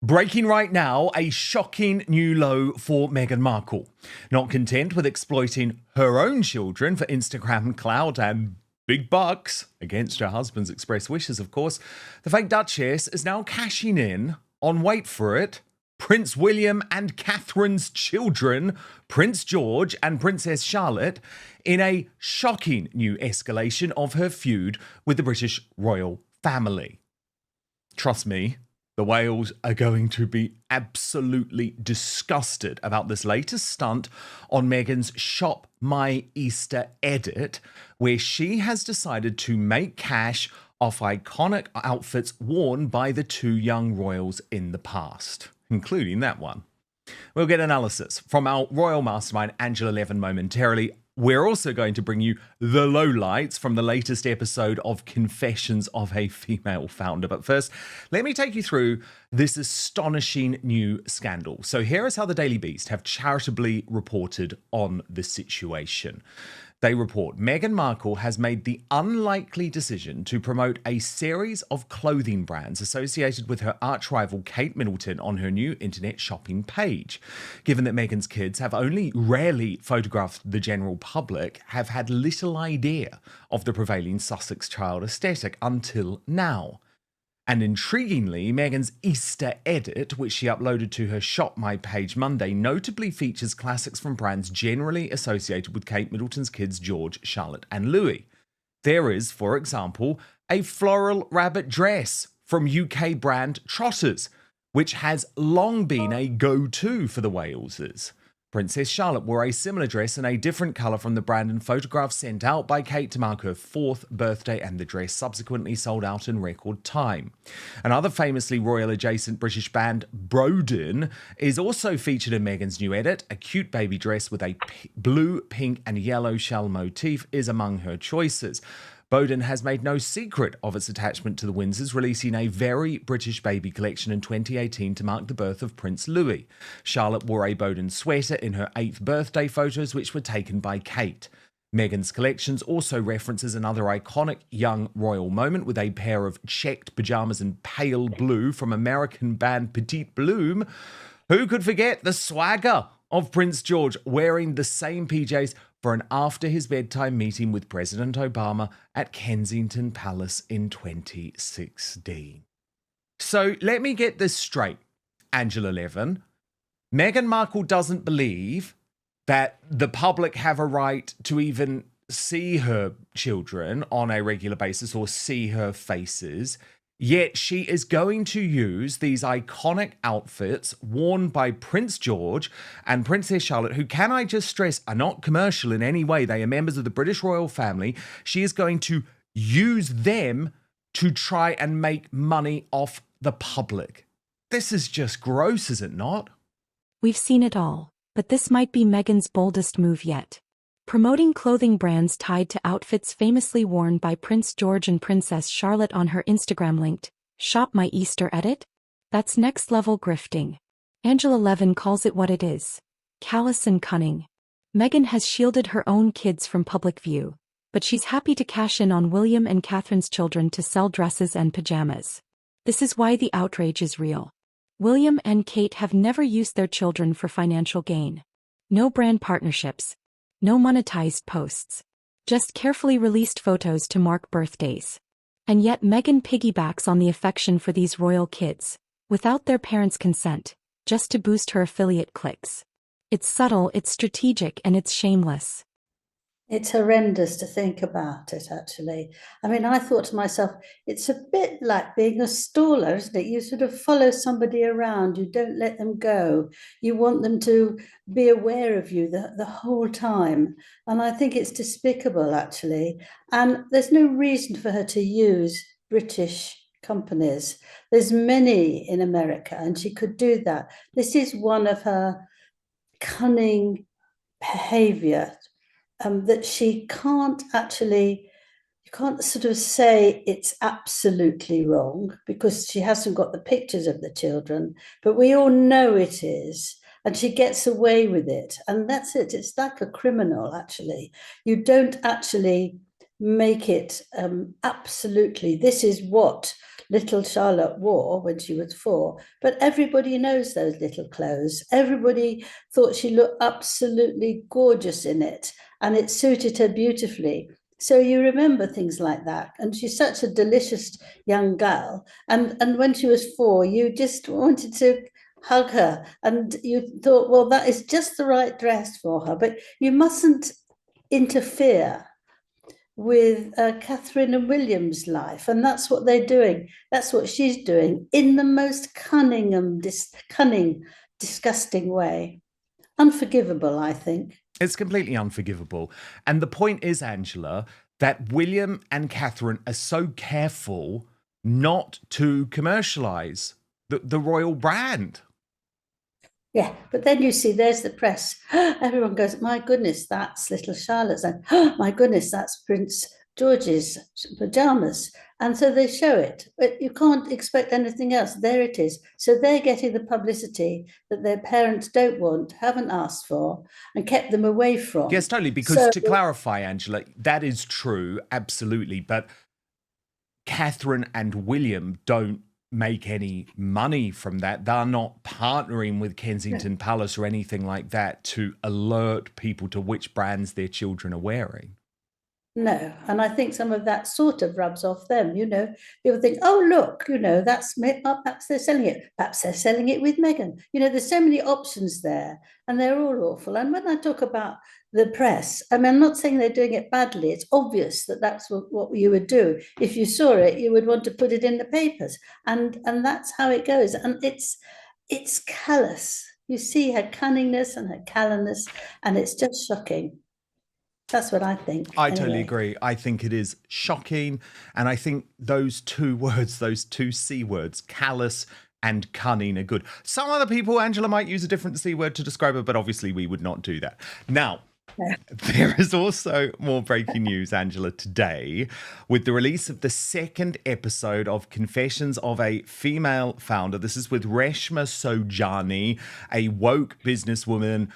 Breaking right now, a shocking new low for Meghan Markle. Not content with exploiting her own children for Instagram clout and big bucks, against her husband's express wishes, of course, the fake Duchess is now cashing in on, wait for it, Prince William and Catherine's children, Prince George and Princess Charlotte, in a shocking new escalation of her feud with the British royal family. Trust me, the Wales are going to be absolutely disgusted about this latest stunt on Meghan's Shop My Easter edit, where she has decided to make cash off iconic outfits worn by the two young royals in the past, including that one. We'll get analysis from our royal mastermind, Angela Levin, momentarily. We're also going to bring you the lowlights from the latest episode of Confessions of a Female Founder. But first, let me take you through this astonishing new scandal. So here is how the Daily Beast have charitably reported on the situation. They report Meghan Markle has made the unlikely decision to promote a series of clothing brands associated with her arch-rival Kate Middleton on her new internet shopping page. Given that Meghan's kids have only rarely photographed the general public, have had little idea of the prevailing Sussex child aesthetic until now. And intriguingly, Meghan's Easter edit, which she uploaded to her Shop My page Monday, notably features classics from brands generally associated with Kate Middleton's kids George, Charlotte and Louis. There is, for example, a floral rabbit dress from UK brand Trotters, which has long been a go-to for the Waleses. Princess Charlotte wore a similar dress in a different colour from the brand in photographs sent out by Kate to mark her 4th birthday, and the dress subsequently sold out in record time. Another famously royal-adjacent British band, Broadway, is also featured in Meghan's new edit. A cute baby dress with a blue, pink and yellow shell motif is among her choices. Bowden has made no secret of its attachment to the Windsors, releasing a very British baby collection in 2018 to mark the birth of Prince Louis. Charlotte wore a Bowden sweater in her 8th birthday photos, which were taken by Kate. Meghan's collections also references another iconic young royal moment with a pair of checked pyjamas in pale blue from American band Petite Bloom. Who could forget the swagger of Prince George wearing the same PJs for an after-his-bedtime meeting with President Obama at Kensington Palace in 2016. So let me get this straight, Angela Levin. Meghan Markle doesn't believe that the public have a right to even see her children on a regular basis or see her faces. Yet she is going to use these iconic outfits worn by Prince George and Princess Charlotte, who, can I just stress, are not commercial in any way. They are members of the British royal family. She is going to use them to try and make money off the public. This is just gross, is it not? We've seen it all, but this might be Meghan's boldest move yet. Promoting clothing brands tied to outfits famously worn by Prince George and Princess Charlotte on her Instagram linked Shop My Easter edit? That's next-level grifting. Angela Levin calls it what it is: callous and cunning. Meghan has shielded her own kids from public view, but she's happy to cash in on William and Catherine's children to sell dresses and pajamas. This is why the outrage is real. William and Kate have never used their children for financial gain. No brand partnerships. No monetized posts. Just carefully released photos to mark birthdays. And yet Meghan piggybacks on the affection for these royal kids, without their parents' consent, just to boost her affiliate clicks. It's subtle, it's strategic, and it's shameless. It's horrendous to think about it, actually. I mean, I thought to myself, it's a bit like being a staller, isn't it? You sort of follow somebody around, you don't let them go. You want them to be aware of you the whole time. And I think it's despicable, actually. And there's no reason for her to use British companies. There's many in America, and she could do that. This is one of her cunning behavior. That she can't actually, you can't sort of say it's absolutely wrong because she hasn't got the pictures of the children, but we all know it is, and she gets away with it. And that's it. It's like a criminal, actually. You don't actually make it absolutely, this is what little Charlotte wore when she was 4. But everybody knows those little clothes. Everybody thought she looked absolutely gorgeous in it, and it suited her beautifully. So you remember things like that. And she's such a delicious young girl. And when she was 4, you just wanted to hug her. And you thought, well, that is just the right dress for her. But you mustn't interfere with Catherine and William's life. And that's what they're doing. That's what she's doing in the most cunning and cunning, disgusting way. Unforgivable, I think. It's completely unforgivable. And the point is, Angela, that William and Catherine are so careful not to commercialise the royal brand. Yeah, but then you see, there's the press. Everyone goes, my goodness, that's little Charlotte's. And my goodness, that's Prince George's pajamas. And so they show it. But you can't expect anything else. There it is. So they're getting the publicity that their parents don't want, haven't asked for, and kept them away from. Yes, totally. Because to clarify, Angela, that is true, absolutely. But Catherine and William don't make any money from that. They're not partnering with Kensington Palace or anything like that to alert people to which brands their children are wearing. No, and I think some of that sort of rubs off them. People think, oh, look, that's perhaps they're selling it. Perhaps they're selling it with Meghan. There's so many options there, and they're all awful. And when I talk about the press, I mean, I'm not saying they're doing it badly. It's obvious that that's what you would do. If you saw it, you would want to put it in the papers, and that's how it goes. And it's callous. You see her cunningness and her callousness, and it's just shocking. That's what I think. I totally agree. I think it is shocking. And I think those two words, those two C words, callous and cunning, are good. Some other people, Angela, might use a different C word to describe it, but obviously we would not do that. Now, there is also more breaking news, Angela, today with the release of the second episode of Confessions of a Female Founder. This is with Reshma Saujani, a woke businesswoman,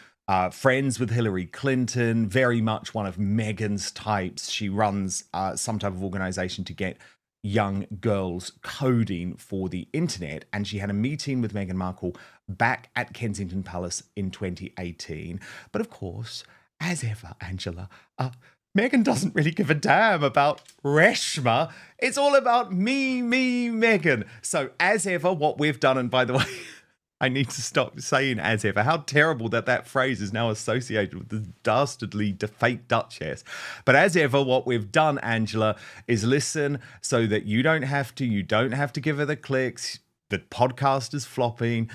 friends with Hillary Clinton, very much one of Meghan's types. She runs some type of organization to get young girls coding for the internet. And she had a meeting with Meghan Markle back at Kensington Palace in 2018. But of course, as ever, Angela, Meghan doesn't really give a damn about Reshma. It's all about me, Meghan. So as ever, what we've done, and by the way, I need to stop saying as ever. How terrible that phrase is now associated with the dastardly fake Duchess. But as ever, what we've done, Angela, is listen so that you don't have to give her the clicks. The podcast is flopping,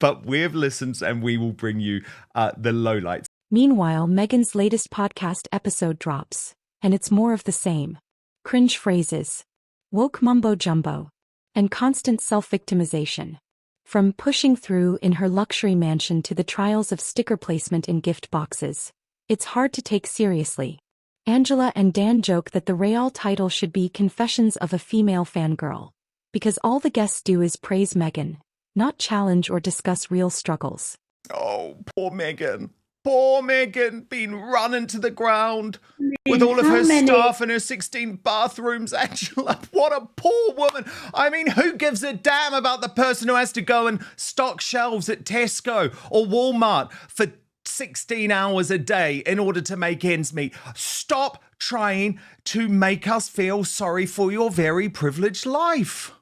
but we've listened and we will bring you the lowlights. Meanwhile, Meghan's latest podcast episode drops, and it's more of the same. Cringe phrases, woke mumbo-jumbo, and constant self-victimization. From pushing through in her luxury mansion to the trials of sticker placement in gift boxes, it's hard to take seriously. Angela and Dan joke that the Royal title should be Confessions of a Female Fangirl, because all the guests do is praise Meghan, not challenge or discuss real struggles. Oh, poor Meghan. Poor Meghan, been run into the ground with all of her staff and her 16 bathrooms. Angela, what a poor woman. I mean, who gives a damn about the person who has to go and stock shelves at Tesco or Walmart for 16 hours a day in order to make ends meet? Stop trying to make us feel sorry for your very privileged life.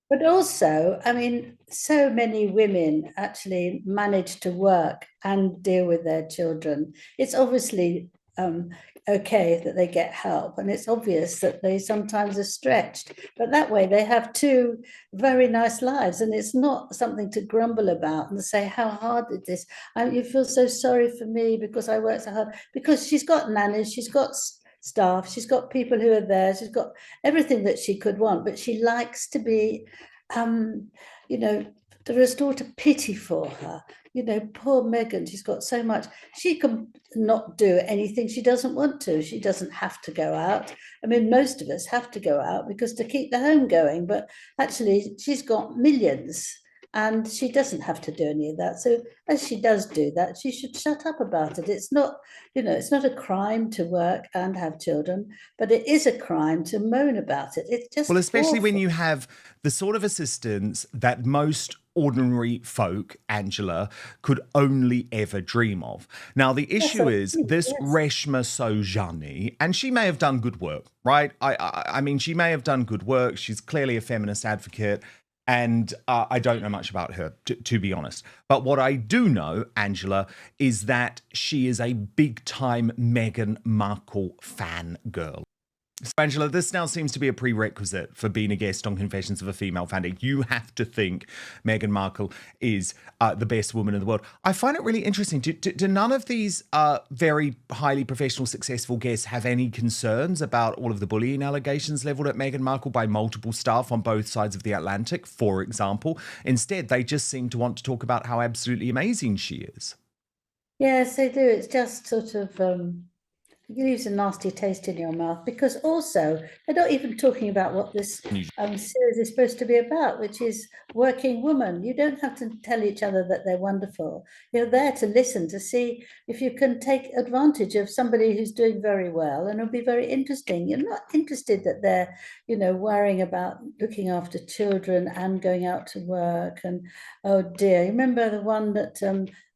But also, I mean, so many women actually manage to work and deal with their children. It's obviously okay that they get help, and it's obvious that they sometimes are stretched. But that way they have two very nice lives, and it's not something to grumble about and say, how hard is this? You feel so sorry for me because I work so hard. Because she's got nannies, she's got staff, she's got people who are there, she's got everything that she could want, but she likes to be, there is sort of pity for her. Poor Meghan, she's got so much. She can not do anything she doesn't want to. She doesn't have to go out. I mean, most of us have to go out because to keep the home going, but actually she's got millions And she doesn't have to do any of that. So as she does do that, she should shut up about it. It's not, it's not a crime to work and have children, but it is a crime to moan about it. It's just Well, especially when awful. you have the sort of assistance that most ordinary folk, Angela, could only ever dream of. Now, the issue is this yes. Reshma Sojani, and she may have done good work, right? I mean, she may have done good work. She's clearly a feminist advocate. And I don't know much about her, to be honest. But what I do know, Angela, is that she is a big-time Meghan Markle fangirl. So, Angela, this now seems to be a prerequisite for being a guest on Confessions of a Female Fanatic. You have to think Meghan Markle is the best woman in the world. I find it really interesting. Do none of these very highly professional, successful guests have any concerns about all of the bullying allegations leveled at Meghan Markle by multiple staff on both sides of the Atlantic, for example? Instead, they just seem to want to talk about how absolutely amazing she is. Yes, they do. It's just sort of... it leaves a nasty taste in your mouth, because also they're not even talking about what this series is supposed to be about, which is working woman. You don't have to tell each other that they're wonderful. You're there to listen, to see if you can take advantage of somebody who's doing very well, and it'll be very interesting. You're not interested that they're, worrying about looking after children and going out to work. And oh dear, you remember the one that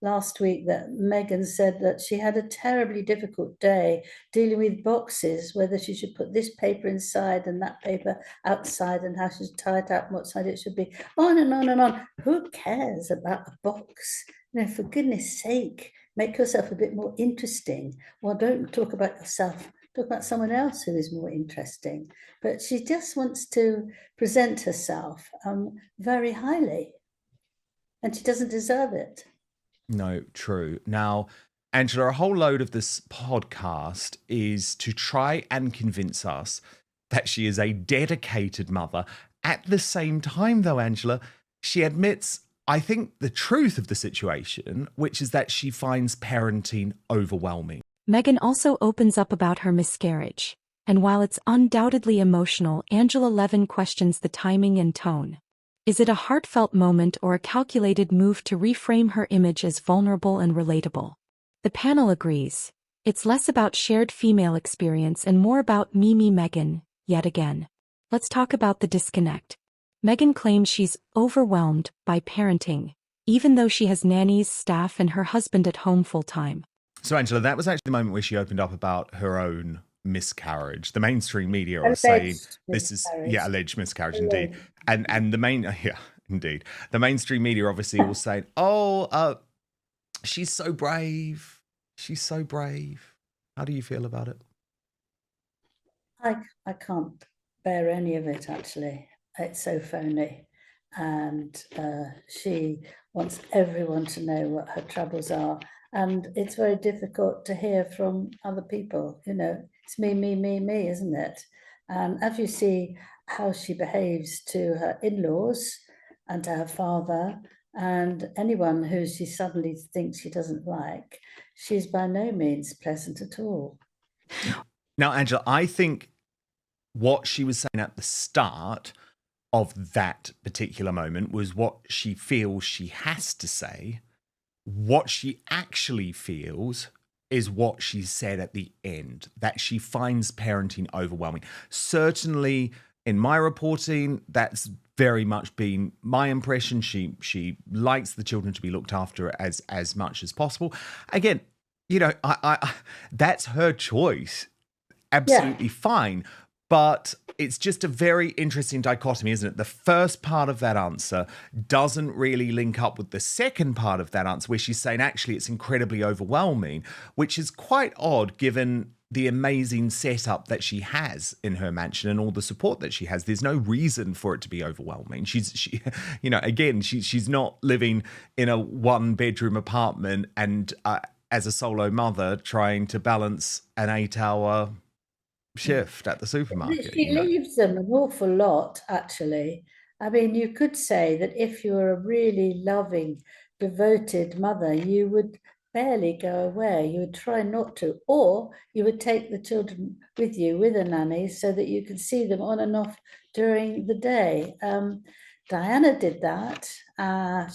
last week that Meghan said that she had a terribly difficult day dealing with boxes, whether she should put this paper inside and that paper outside, and how she should tie it up and what side it should be. On and on and on. Who cares about a box? For goodness sake, make yourself a bit more interesting. Well, don't talk about yourself. Talk about someone else who is more interesting. But she just wants to present herself very highly, and she doesn't deserve it. No, true. Now, Angela, a whole load of this podcast is to try and convince us that she is a dedicated mother. At the same time, though, Angela, she admits, I think, the truth of the situation, which is that she finds parenting overwhelming. Meghan also opens up about her miscarriage. And while it's undoubtedly emotional, Angela Levin questions the timing and tone. Is it a heartfelt moment or a calculated move to reframe her image as vulnerable and relatable? The panel agrees. It's less about shared female experience and more about me, Meghan, yet again. Let's talk about the disconnect. Meghan claims she's overwhelmed by parenting, even though she has nannies, staff, and her husband at home full-time. So, Angela, that was actually the moment where she opened up about her own miscarriage. The mainstream media are saying this is alleged miscarriage, indeed. And the the mainstream media obviously all saying, she's so brave. She's so brave. How do you feel about it? I can't bear any of it, actually. It's so phony. And she wants everyone to know what her troubles are. And it's very difficult to hear from other people. It's me, isn't it? And as you see how she behaves to her in-laws and to her father and anyone who she suddenly thinks she doesn't like, she's by no means pleasant at all. Now, Angela, I think what she was saying at the start of that particular moment was what she feels she has to say. What she actually feels is what she said at the end, that she finds parenting overwhelming. Certainly, in my reporting, that's very much been my impression. She likes the children to be looked after as much as possible. Again, I that's her choice. Absolutely fine. But it's just a very interesting dichotomy, isn't it? The first part of that answer doesn't really link up with the second part of that answer, where she's saying actually it's incredibly overwhelming, which is quite odd given the amazing setup that she has in her mansion and all the support that she has. There's no reason for it to be overwhelming. She's not living in a one-bedroom apartment and as a solo mother trying to balance an 8-hour shift at the supermarket. She leaves them an awful lot, actually. I mean, you could say that if you were a really loving, devoted mother, you would barely go away. You would try not to, or you would take the children with you with a nanny so that you could see them on and off during the day. Diana did that,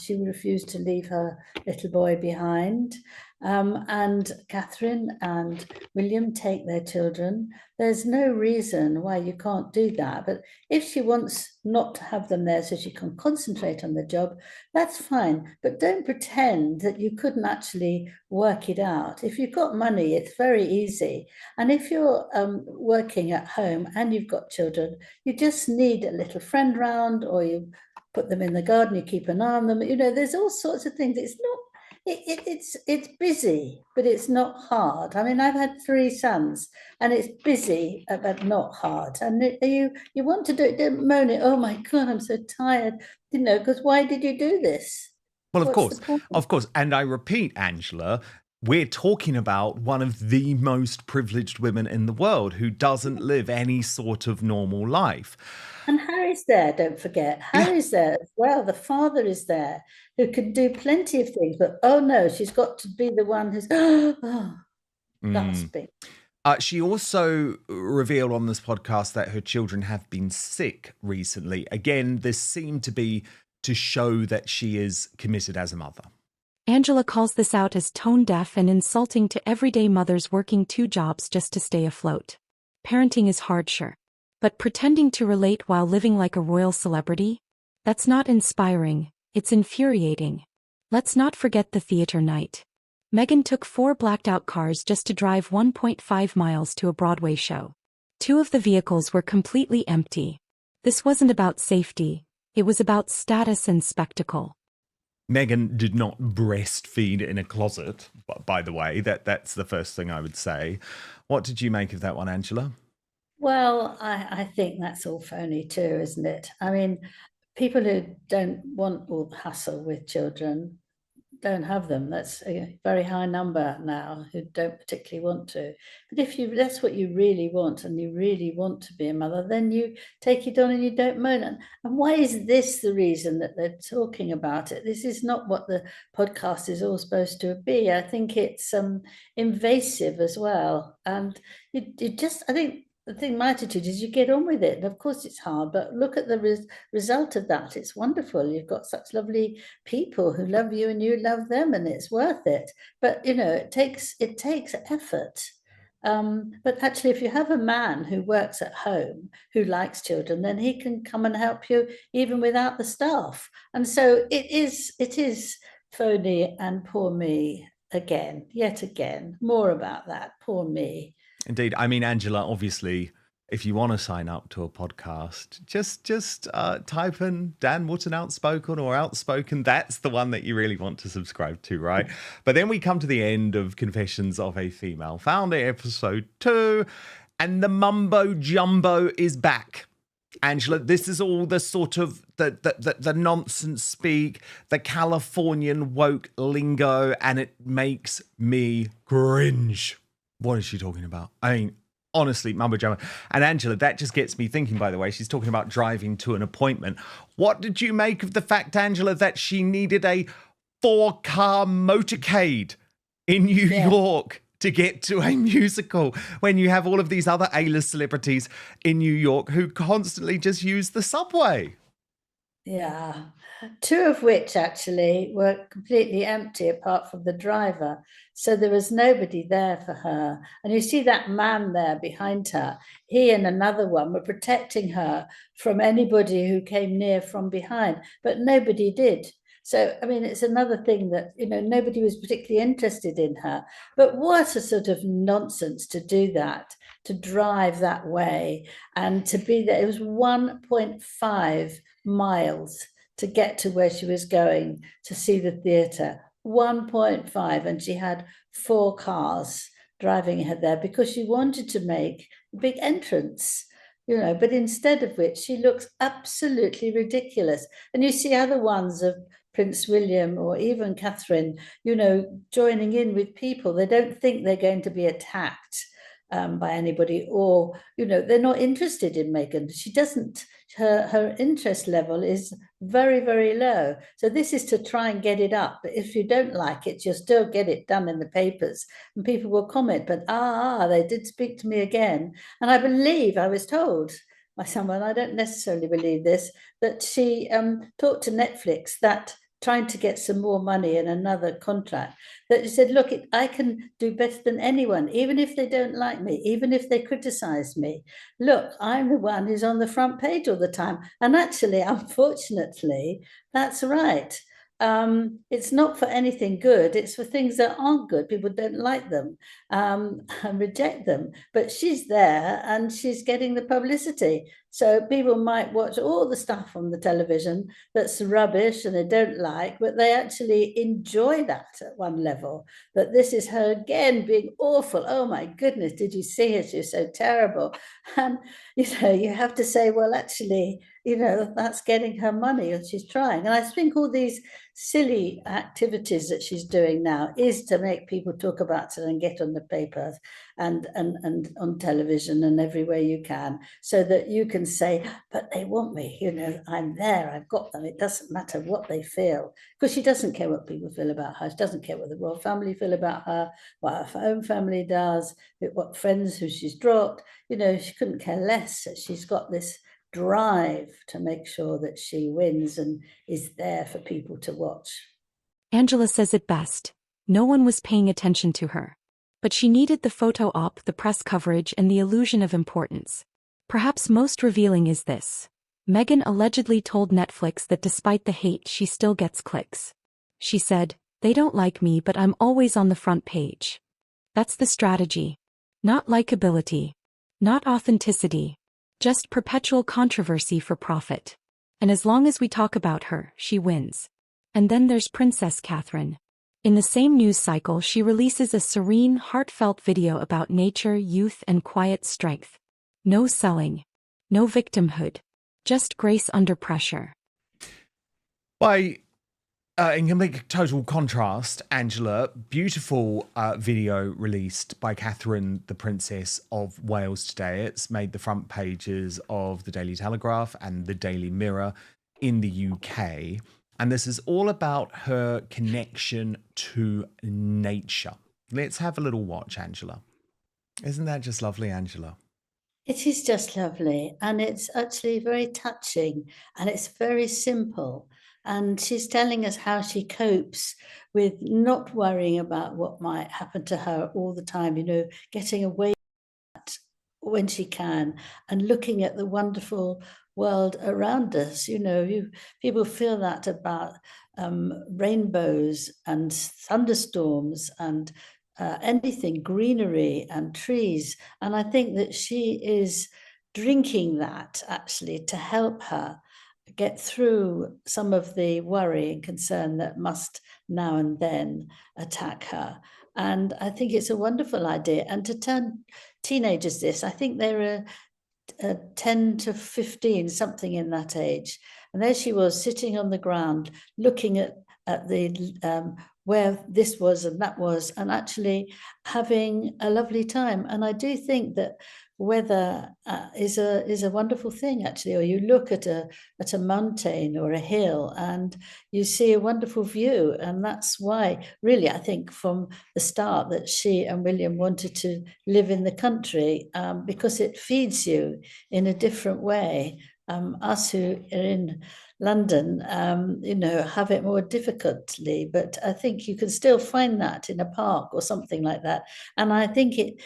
She refused to leave her little boy behind. And Catherine and William take their children. There's no reason why you can't do that. But if she wants not to have them there so she can concentrate on the job, that's fine. But don't pretend that you couldn't actually work it out. If you've got money, it's very easy. And if you're working at home and you've got children, you just need a little friend round, or you put them in the garden, you keep an eye on them. There's all sorts of things. It's not. It's busy, but it's not hard. I mean, I've had 3 sons, and it's busy but not hard. And you want to do it, don't moan it. Oh my God, I'm so tired. Because why did you do this? Well, of What's the point? course. And I repeat, Angela, we're talking about one of the most privileged women in the world who doesn't live any sort of normal life. And Harry's there, don't forget. Harry's there as well. The father is there, who can do plenty of things. But oh no, she's got to be the one who's gasping. She also revealed on this podcast that her children have been sick recently. Again, this seemed to be to show that she is committed as a mother. Angela calls this out as tone-deaf and insulting to everyday mothers working 2 jobs just to stay afloat. Parenting is hard, sure. But pretending to relate while living like a royal celebrity? That's not inspiring, it's infuriating. Let's not forget the theater night. Meghan took 4 blacked-out cars just to drive 1.5 miles to a Broadway show. 2 of the vehicles were completely empty. This wasn't about safety, it was about status and spectacle. Meghan did not breastfeed in a closet, by the way. That's the first thing I would say. What did you make of that one, Angela? Well, I think that's all phony too, isn't it? I mean, people who don't want all the hassle with children don't have them. That's a very high number now who don't particularly want to. But if that's what you really want, and you really want to be a mother, then you take it on and you don't moan. And why is this the reason that they're talking about it? This is not what the podcast is all supposed to be. I think it's invasive as well. And I think the thing, my attitude is you get on with it. And of course it's hard, but look at the result of that. It's wonderful. You've got such lovely people who love you and you love them, and it's worth it. But, it takes effort. But actually, if you have a man who works at home, who likes children, then he can come and help you even without the staff. And so it is phony and poor me yet again. More about that, poor me. Indeed. I mean, Angela, obviously, if you want to sign up to a podcast, just type in Dan Wootton Outspoken or Outspoken. That's the one that you really want to subscribe to, right? But then we come to the end of Confessions of a Female Founder, episode 2, and the mumbo jumbo is back. Angela, this is all the sort of the nonsense speak, the Californian woke lingo, and it makes me cringe. What is she talking about? I mean, honestly, mumbo jumbo. And Angela, that just gets me thinking, by the way, she's talking about driving to an appointment. What did you make of the fact, Angela, that she needed a 4-car motorcade in New York to get to a musical when you have all of these other A-list celebrities in New York who constantly just use the subway? Yeah, 2 of which actually were completely empty apart from the driver. So there was nobody there for her. And you see that man there behind her. He and another one were protecting her from anybody who came near from behind, but nobody did. So, I mean, it's another thing that, nobody was particularly interested in her. But what a sort of nonsense to do that, to drive that way and to be there. It was 1.5 miles to get to where she was going to see the theatre. 1.5, and she had 4 cars driving her there because she wanted to make a big entrance. But instead of which she looks absolutely ridiculous. And you see other ones of Prince William or even Catherine, joining in with people. They don't think they're going to be attacked by anybody, or they're not interested in Meghan. She doesn't. Her interest level is very, very low. So this is to try and get it up. But if you don't like it, you'll still get it done in the papers, and people will comment. But they did speak to me again, and I was told by someone, I don't necessarily believe this, that she talked to Netflix that trying to get some more money in another contract, that she said, look, I can do better than anyone, even if they don't like me, even if they criticize me. Look, I'm the one who's on the front page all the time. And actually, unfortunately, that's right. It's not for anything good. It's for things that aren't good. People don't like them and reject them. But she's there and she's getting the publicity. So people might watch all the stuff on the television that's rubbish and they don't like, but they actually enjoy that at one level. That this is her again being awful. Oh my goodness, did you see her? She's so terrible. And you have to say, well, actually, that's getting her money and she's trying. And I think all these silly activities that she's doing now is to make people talk about it and get on the papers and on television and everywhere you can, so that you can say, but they want me, I'm there, I've got them. It doesn't matter what they feel, because she doesn't care what people feel about her. She doesn't care what the royal family feel about her, what her own family does, what friends who she's dropped. She couldn't care less. She's got this drive to make sure that she wins and is there for people to watch. Angela says it best. No one was paying attention to her. But she needed the photo op, the press coverage, and the illusion of importance. Perhaps most revealing is this. Meghan allegedly told Netflix that despite the hate, she still gets clicks. She said, "They don't like me, but I'm always on the front page." That's the strategy. Not likability. Not authenticity. Just perpetual controversy for profit. And as long as we talk about her, she wins. And then there's Princess Catherine. In the same news cycle, she releases a serene, heartfelt video about nature, youth, and quiet strength. No selling. No victimhood. Just grace under pressure. In complete total contrast, Angela, beautiful video released by Catherine, the Princess of Wales today. It's made the front pages of the Daily Telegraph and the Daily Mirror in the UK. And this is all about her connection to nature. Let's have a little watch, Angela. Isn't that just lovely, Angela? It is just lovely, and it's actually very touching, and it's very simple. And she's telling us how she copes with not worrying about what might happen to her all the time, getting away when she can and looking at the wonderful world around us. People feel that about rainbows and thunderstorms and anything, greenery and trees. And I think that she is drinking that actually to help her get through some of the worry and concern that must now and then attack her. And I think it's a wonderful idea. And to turn teenagers this, I think they're 10 to 15, something in that age. And there she was sitting on the ground looking at the where this was and that was, and actually having a lovely time. And I do think that weather is a wonderful thing, actually. Or you look at a mountain or a hill and you see a wonderful view. And that's why, really, I think from the start that she and William wanted to live in the country, because it feeds you in a different way. Us who are in London, have it more difficultly, but I think you can still find that in a park or something like that. And I think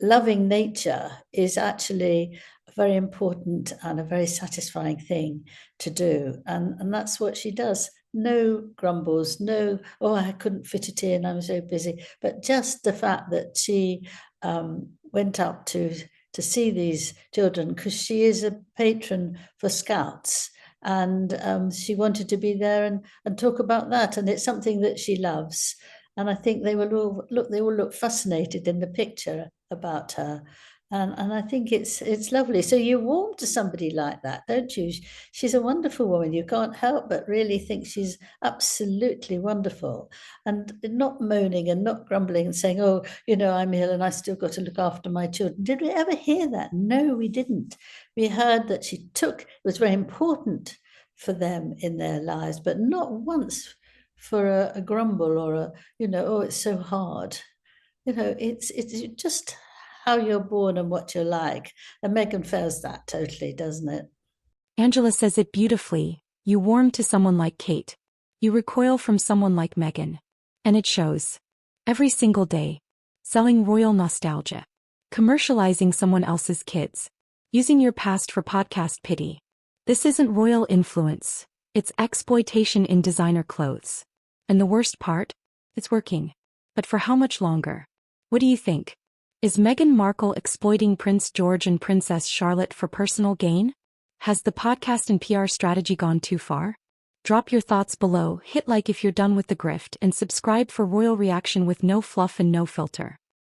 loving nature is actually a very important and a very satisfying thing to do. And that's what she does. No grumbles, no, oh, I couldn't fit it in, I'm so busy. But just the fact that she went up to see these children, because she is a patron for Scouts, and she wanted to be there and talk about that. And it's something that she loves. And I think they all look fascinated in the picture about her. And I think it's lovely. So you warm to somebody like that, don't you? She's a wonderful woman. You can't help but really think she's absolutely wonderful, and not moaning and not grumbling and saying, oh, I'm ill and I still got to look after my children. Did we ever hear that? No, we didn't. We heard that it was very important for them in their lives, but not once for a grumble or oh, it's so hard. It's just how you're born and what you're like. And Meghan fails that totally, doesn't it? Angela says it beautifully. You warm to someone like Kate. You recoil from someone like Meghan. And it shows. Every single day. Selling royal nostalgia. Commercializing someone else's kids. Using your past for podcast pity. This isn't royal influence. It's exploitation in designer clothes. And the worst part? It's working. But for how much longer? What do you think? Is Meghan Markle exploiting Prince George and Princess Charlotte for personal gain? Has the podcast and PR strategy gone too far? Drop your thoughts below, hit like if you're done with the grift, and subscribe for royal reaction with no fluff and no filter.